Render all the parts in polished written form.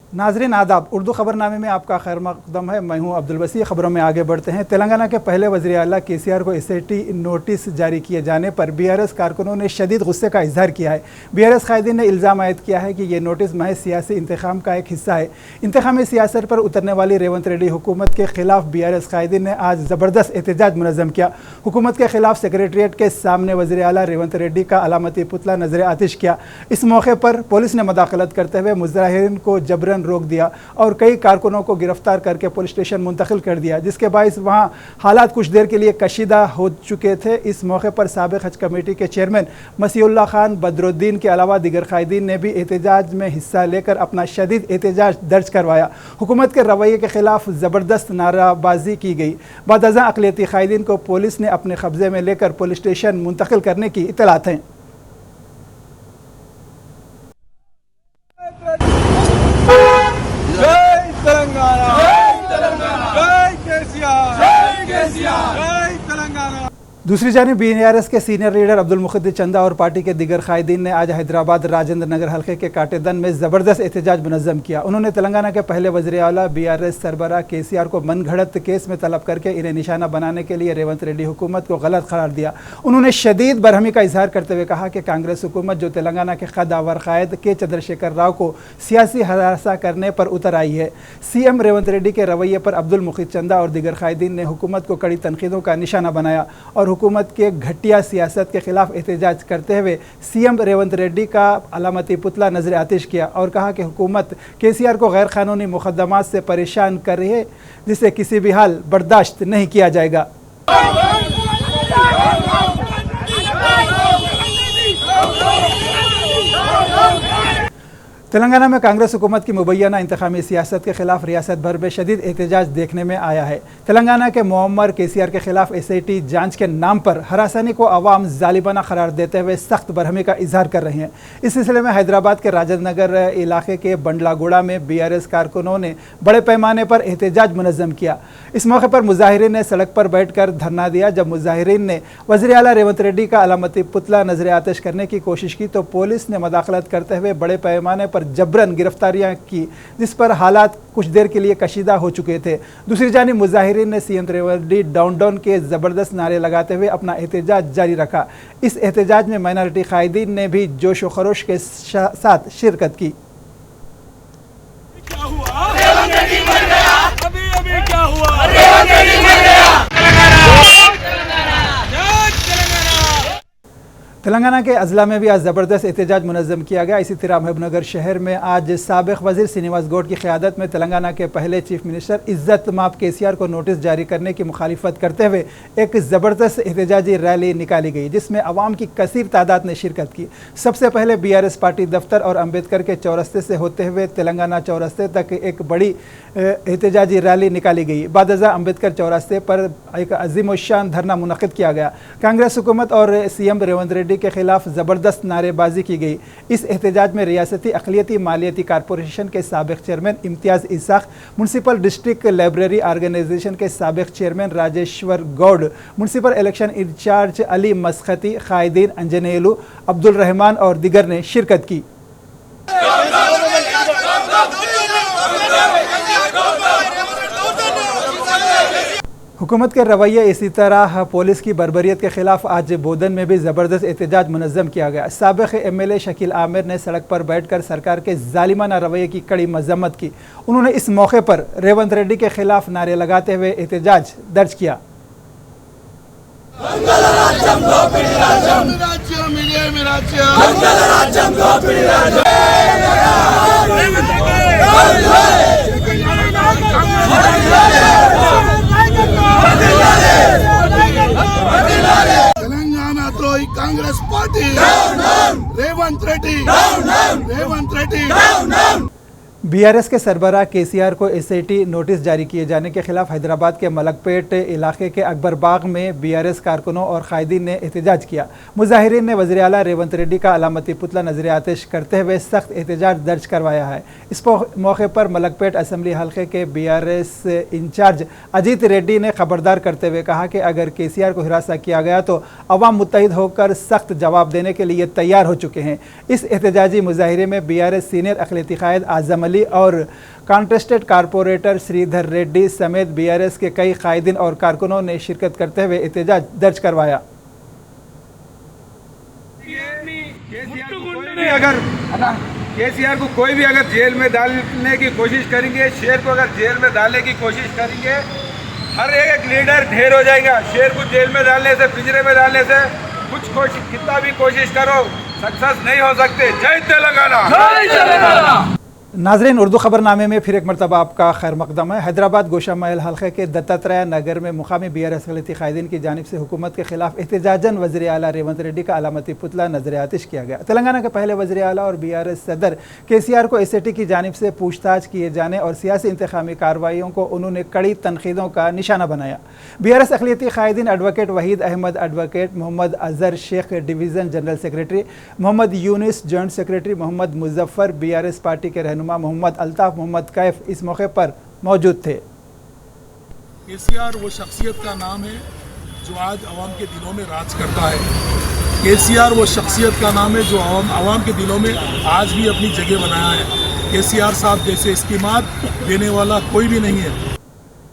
नाजरीन आदाब, उर्दू खबरनामे में आपका खैर मकदम है। मैं हूं अब्दुल वसी। खबरों में आगे बढ़ते हैं। तेलंगाना के पहले वज़ीर आला केसीआर को एसआईटी नोटिस जारी किए जाने पर बीआरएस कारकुनों ने शदीद गुस्से का इजहार किया है। बीआरएस कायदीन ने इल्ज़ाम आयद किया है कि यह नोटिस महज सियासी इंतखाम का एक हिस्सा है। इंतखामी सियासत पर उतरने वाली रेवंत रेड्डी हुकूमत के खिलाफ बीआरएस कायदीन ने आज ज़बरदस्त एहतजाज मुनज़्ज़म किया। हुकूमत के खिलाफ सेक्रेटरीट के सामने वज़ीर आला रेवंत रेड्डी का अलामती पुतला नजर आतिश किया। इस मौके पर पुलिस ने मुदाखलत करते हुए मुज़ाहिरीन को जबरन रोक दिया और कई कारकुनों को गिरफ्तार करके पुलिस स्टेशन मुंतकिल कर दिया, जिसके बायस वहां हालात कुछ देर के लिए कशीदा हो चुके थे। इस मौके पर साबिक़ हज कमेटी के चेयरमैन मसीउल्लाह खान बदरुद्दीन के अलावा दीगर कायदीन ने भी एहतजाज में हिस्सा लेकर अपना शदीद एहतजाज दर्ज करवाया। हुकूमत के रवैये के खिलाफ ज़बरदस्त नाराबाजी की गई। बादअज़ां अक़लियती कायदीन को पुलिस ने अपने कब्जे में लेकर पुलिस स्टेशन मुंतकिल करने की इत्तलात हैं। दूसरी जानिब बीआरएस के सीनियर लीडर अब्दुल मुखद्दिर चंदा और पार्टी के दीगर कायदीन ने आज हैदराबाद राजेंद्र नगर हल्के के काटेदन में ज़बरदस्त एहतजाज मुनज़्ज़म किया। उन्होंने तेलंगाना के पहले वज़ीर आला बीआरएस सरबराह केसीआर को मनगढ़ंत केस में तलब करके इन्हें निशाना बनाने के लिए रेवंत रेड्डी हुकूमत को गलत करार दिया। उन्होंने शदीद बरहमी का इजहार करते हुए कहा कि कांग्रेस हुकूमत जो तेलंगाना के कदावर कायद के चंद्रशेखर राव को सियासी हरासा करने पर उतर आई है। सीएम रेवंत रेड्डी के रवैये पर अब्दुल मुखद्दिर चंदा और दीगर कायदीन ने हुकूमत को कड़ी तनकीदों का निशाना बनाया और हुकूमत के घटिया सियासत के खिलाफ एहतजाज करते हुए सीएम रेवंत रेड्डी का अलामती पुतला नजर आतिश किया और कहा कि हुकूमत केसीआर को गैर कानूनी मुकदमात से परेशान कर रही है, जिसे किसी भी हाल बर्दाश्त नहीं किया जाएगा। तेलंगाना में कांग्रेस हुकूमत की मुबैना इंतखामी सियासत के खिलाफ रियासत भर में शदीद एहतजाज देखने में आया है। तेलंगाना के मुअम्मर केसीआर के खिलाफ एसआईटी जांच के नाम पर हरासानी को अवाम जालिबाना करार देते हुए सख्त बरहमी का इजहार कर रहे हैं। इस सिलसिले में हैदराबाद के राजेंद्र नगर इलाके के बंडलागुड़ा में बीआरएस कारकुनों ने बड़े पैमाने पर एहतजाज मुनज़्ज़म किया। इस मौके पर मुजाहिरीन ने सड़क पर बैठ कर धरना दिया। जब मुजाहिरीन ने वज़ीर आला रेवंत रेड्डी का अलामती पुतला नजर आतिश करने की कोशिश की तो पुलिस ने मुदाखलत करते हुए बड़े पैमाने पर जबरन गिरफ्तारियां की, जिस पर हालात कुछ देर के लिए कशीदा हो चुके थे। दूसरी जानिब मुजाहिरीन ने CM Revanth Reddy down down के ज़बरदस्त नारे लगाते हुए अपना एहतजाज जारी रखा। इस एहतजाज में माइनॉरिटी कायदीन ने भी जोश व खरोश के साथ शिरकत की। तेलंगाना के अजला में भी आज ज़बरदस्त एहतजाज मुनज़्ज़म किया गया। इसी तरह महबूबनगर शहर में आज साबिक़ वज़ीर श्रीनिवास गौड़ की क़यादत में तेलंगाना के पहले चीफ मिनिस्टर इज़्ज़त माब केसीआर को नोटिस जारी करने की मुखालिफत करते हुए एक ज़बरदस्त एहतजाजी रैली निकाली गई, जिसमें अवाम की कसीर तादाद ने शिरकत की। सबसे पहले बीआरएस पार्टी दफ्तर और अम्बेडकर के चौरस्ते से होते हुए तेलंगाना चौरस्ते तक एक बड़ी एहतजाजी रैली निकाली गई। बादअज़ां अम्बेडकर चौरस्ते पर एक अज़ीमुश्शान धरना मुनक़िद किया गया। कांग्रेस हुकूमत और सीएम रेवंत रेड्डी के खिलाफ ज़बरदस्त नारेबाजी की गई। इस एहतजाज में रियासती अक़लियती मालियती कारपोरेशन के साबिक़ chairman Imtiaz Ishaq, municipal district library organisation के साबिक़ chairman Rajeshwar Goud, municipal election incharge Ali Maskati, कायदीन अंजनेलू, अब्दुल रहमान और दीगर ने शिरकत की। हुकूमत के रवैये इसी तरह पुलिस की बर्बरियत के खिलाफ आज बोधन में भी ज़बरदस्त एहतजाज मुनज़्ज़म किया गया। साबिक़ एमएलए शकील आमिर ने सड़क पर बैठकर सरकार के ज़ालिमाना रवैये की कड़ी मज़म्मत की। उन्होंने इस मौके पर रेवंत रेड्डी के खिलाफ नारे लगाते हुए एहतजाज दर्ज किया। तेलंगाना द्रोही कांग्रेस पार्टी रेवंत रेड्डी बीआरएस के सरबराह केसीआर को एसआईटी नोटिस जारी किए जाने के खिलाफ हैदराबाद के मलकपेट इलाके के अकबर बाग में बीआरएस कारकुनों और कायदीन ने एहतजाज किया। मुजाहिरीन ने वज़ीर आला रेवंत रेड्डी का अलामती पुतला नजर आतिश करते हुए सख्त एहतजाज दर्ज करवाया है। इस मौके पर मलकपेट असम्बली हल्के के बीआरएस इंचार्ज अजीत रेड्डी ने खबरदार करते हुए कहा कि अगर केसीआर को हिरासा किया गया तो अवाम मुत्तहिद होकर सख्त जवाब देने के लिए तैयार हो चुके हैं। इस एहतजाजी मुजाहिरे में बीआरएस सीनियर अक़लियती कायद आज़म अली, अली और कॉन्टेस्टेड कारपोरेटर श्रीधर रेड्डी समेत बीआरएस के कई कायदीन और कारकुनों ने शिरकत करते हुए एहतजाज दर्ज करवाया। केसीआर को कोई भी अगर जेल में डालने की कोशिश करेंगे, शेर को अगर जेल में डालने की कोशिश करेंगे, हर एक लीडर ढेर हो जाएगा। शेर को जेल में डालने से, पिंजरे में डालने से कुछ कोशिश, कितना भी कोशिश करो, सक्सेस नहीं हो सकते। जय तेलंगाना, जय तेलंगाना। नाजरीन, उर्दू खबरनामे में फिर एक मरतबा आपका खैर मकदम है। हैदराबाद गोशा महल हल्के के दत्तात्रेय नगर में मुकामी बीआरएस अक़लियती कायदीन की जानिब से हुकूमत के खिलाफ एहतजाजन वज़ीर आला रेवंत रेड्डी का अलामती पुतला नजर आतिश किया गया। तेलंगाना के पहले वज़ीर आला और बीआरएस सदर केसीआर को एसएटी की जानिब से पूछताछ किए जाने और सियासी इंतखामी कार्रवाइयों को उन्होंने कड़ी तनकीदों का निशाना बनाया। बीआरएस अक़लियती कायदीन advocate Waheed Ahmed, advocate Mohammed Azhar Sheikh division general secretary, Mohammed Younus joint secretary, Mohammed Muzaffar BRS party के रहनुमा, मोहम्मद अल्ताफ, मोहम्मद कैफ इस मौके पर मौजूद थे। केसीआर वो शख्सियत का नाम है जो आज आवाम के दिलों में राज करता है। केसीआर वो शख्सियत का नाम है जो आवाम के दिलों में आज भी अपनी जगह बनाया है। केसीआर साहब जैसे स्कीमात देने वाला कोई भी नहीं है।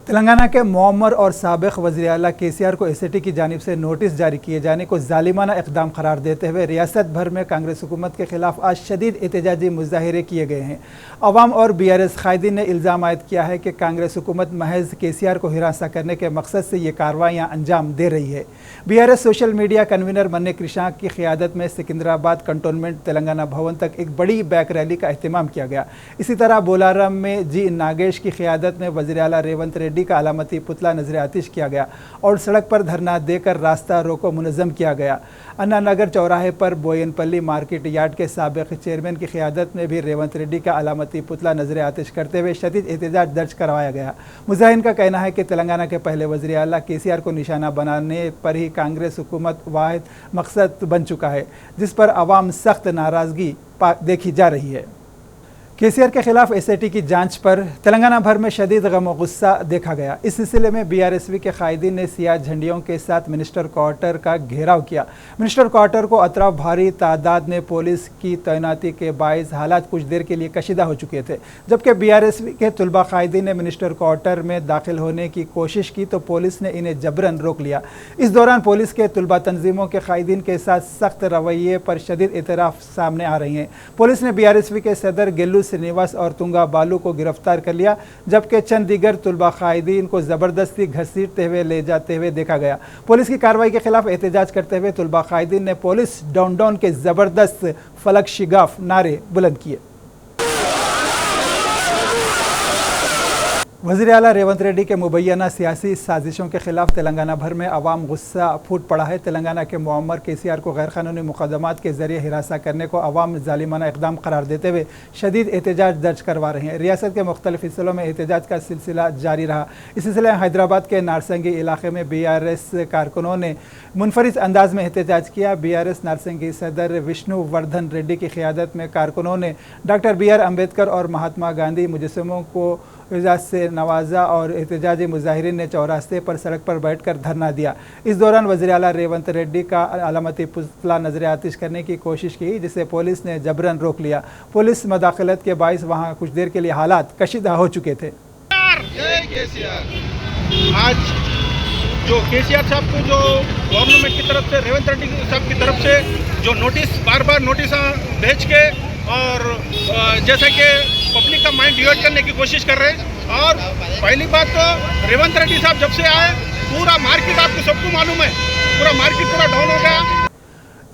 तेलंगाना के मौमर और साबिक़ वज़ीर आला केसीआर को एसएटी की जानिब से नोटिस जारी किए जाने को ज़ालिमाना इक़दाम करार देते हुए रियासत भर में कांग्रेस हुकूमत के खिलाफ आज शदीद एहतजाजी मुज़ाहिरे किए गए हैं। अवाम और बीआरएस कायदीन ने इल्ज़ाम आयद किया है कि कांग्रेस हुकूमत महज केसीआर को हिरासा करने के मकसद से ये कार्रवाइयाँ अंजाम दे रही है। बीआरएस सोशल मीडिया कन्वीनर मन्ने कृष्णाक की क़ियादत में सिकंदराबाद कंटोनमेंट तेलंगाना भवन तक एक बड़ी बैक रैली का अहतमाम किया गया। इसी तरह बोलारम में जी नागेश की क़ियादत में वज़ीर आला रेवंत रेड्डी का अलामती पुतला नजर आतिश किया गया और सड़क पर धरना देकर रास्ता रोको मुनज़्ज़म किया गया। अन्ना नगर चौराहे पर बोयनपल्ली मार्केट यार्ड के साबिक़ चेयरमैन की क़ियादत में भी रेवंत रेड्डी का अलामती पुतला नजर आतिश करते हुए शदीद एहतजाज दर्ज करवाया गया। मुज़ाहिरीन का कहना है कि तेलंगाना के पहले वज़ीर आला केसीआर को निशाना बनाने पर ही कांग्रेस हुकूमत वाहिद मकसद बन चुका है, जिस पर अवाम सख्त नाराज़गी देखी जा रही है। केसीआर के खिलाफ एसआईटी की जांच पर तेलंगाना भर में शदीद गम और गुस्सा देखा गया। इस सिलसिले में बीआरएसवी के कायदीन ने सियाह झंडियों के साथ मिनिस्टर क्वार्टर का घेराव किया। मिनिस्टर क्वार्टर को अतराफ भारी तादाद में पुलिस की तैनाती के बायस हालात कुछ देर के लिए कशीदा हो चुके थे। जबकि बीआरएसवी के तुलबा कायदीन ने मिनिस्टर क्वार्टर में दाखिल होने की कोशिश की तो पुलिस ने इन्हें जबरन रोक लिया। इस दौरान पुलिस के तुलबा तंजीमों के कायदीन के साथ सख्त रवैये पर शदीद एतराफ़ सामने आ रही हैं। पुलिस ने बीआरएसवी के सदर गिल्लू श्रीनिवास और तुंगा बालू को गिरफ्तार कर लिया, जबकि चंद दीगर तुलबा कायदीन को ज़बरदस्ती घसीटते हुए ले जाते हुए देखा गया। पुलिस की कार्रवाई के खिलाफ एहतजाज करते हुए तुलबा कायदीन ने पुलिस डाउन डाउन के ज़बरदस्त फलक शिगाफ नारे बुलंद किए। वज़ीर आला रेवंत रेड्डी के मुबैना सियासी साजिशों के खिलाफ तेलंगाना भर में अवाम गुस्सा फूट पड़ा है। तेलंगाना के मुअम्मर केसीआर को गैर कानूनी मुकदमात के ज़रिए हिरासा करने को अवाम ज़ालिमाना इक़दाम करार देते हुए शदीद एहतजाज दर्ज करवा रहे हैं। रियासत के मुख्तलिफ हिस्सों में एहतजाज का सिलसिला जारी रहा। इस सिलसिले में हैदराबाद के नारसंगी इलाके में बीआरएस कारकुनों ने मुनफरिद अंदाज में एहतजाज किया। बीआरएस नारसंगी सदर विष्णु वर्धन रेड्डी की क़ियादत में कारकुनों ने डॉक्टर BR अम्बेडकर और महात्मा गांधी मुजस्समों को एजाज़ से नवाजा और एहतजाजी मुजाहिरीन ने चौरास्ते पर सड़क पर बैठकर धरना दिया। इस दौरान वज़ीर आला रेवंत रेड्डी का अलामती पुतला नजर आतिश करने की कोशिश की, जिसे पुलिस ने जबरन रोक लिया। पुलिस मदाखलत के बाइस वहां कुछ देर के लिए हालात कशीदा हो चुके थे। आज जो केसीआर साहब को जो गवर्नमेंट की तरफ से रेवंत रेड्डी साहब की तरफ से जो नोटिस बार बार नोटिस भेज के और जैसे कि पब्लिक का माइंड डिवर्ट करने की कोशिश कर रहे हैं। और पहली बात तो रेवंत रेड्डी साहब जब से आए पूरा मार्केट आपको सबको मालूम है, पूरा मार्केट पूरा डाउन हो गया।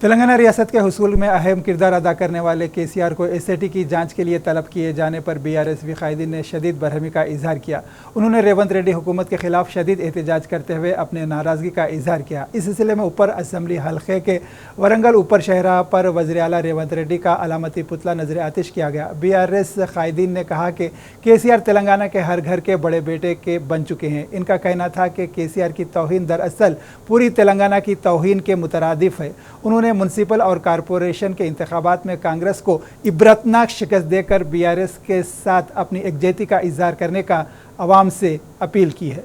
तेलंगाना रियासत के हुसूल में अहम किरदार अदा करने वाले केसीआर को एसआईटी की जांच के लिए तलब किए जाने पर बीआरएसवी कायदीन ने शदीद बरहमी का इजहार किया। उन्होंने रेवंत रेड्डी हुकूमत के खिलाफ शदीद एहतजाज करते हुए अपने नाराज़गी का इजहार किया। इस सिलसिले में ऊपर असम्बली हल्के के वरंगल ऊपर शहरा पर वज़ीर आला रेवंत रेड्डी का अलामती पुतला नजर आतिश किया गया। बीआरएस कायदीन ने कहा कि केसीआर तेलंगाना के हर घर के बड़े बेटे के बन चुके हैं। इनका कहना था कि केसीआर की तौहीन दरअसल पूरी तेलंगाना की तौहीन के मुतरादिफ है। उन्होंने म्युनिसिपल और कारपोरेशन के इंतखाबात में कांग्रेस को इबरतनाक शिकस्त देकर बीआरएस के साथ अपनी एकजुटता का इजहार करने का अवाम से अपील की है।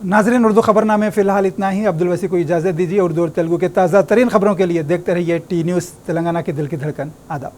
नाज़रीन, उर्दू खबरनामे फ़िलहाल इतना ही। अब्दुल वसी को इजाज़त दीजिए। उर्दू और तेलुगु के ताज़ा तरीन खबरों के लिए देखते रहिए टी न्यूज़ तेलंगाना के दिल की धड़कन। आदाब।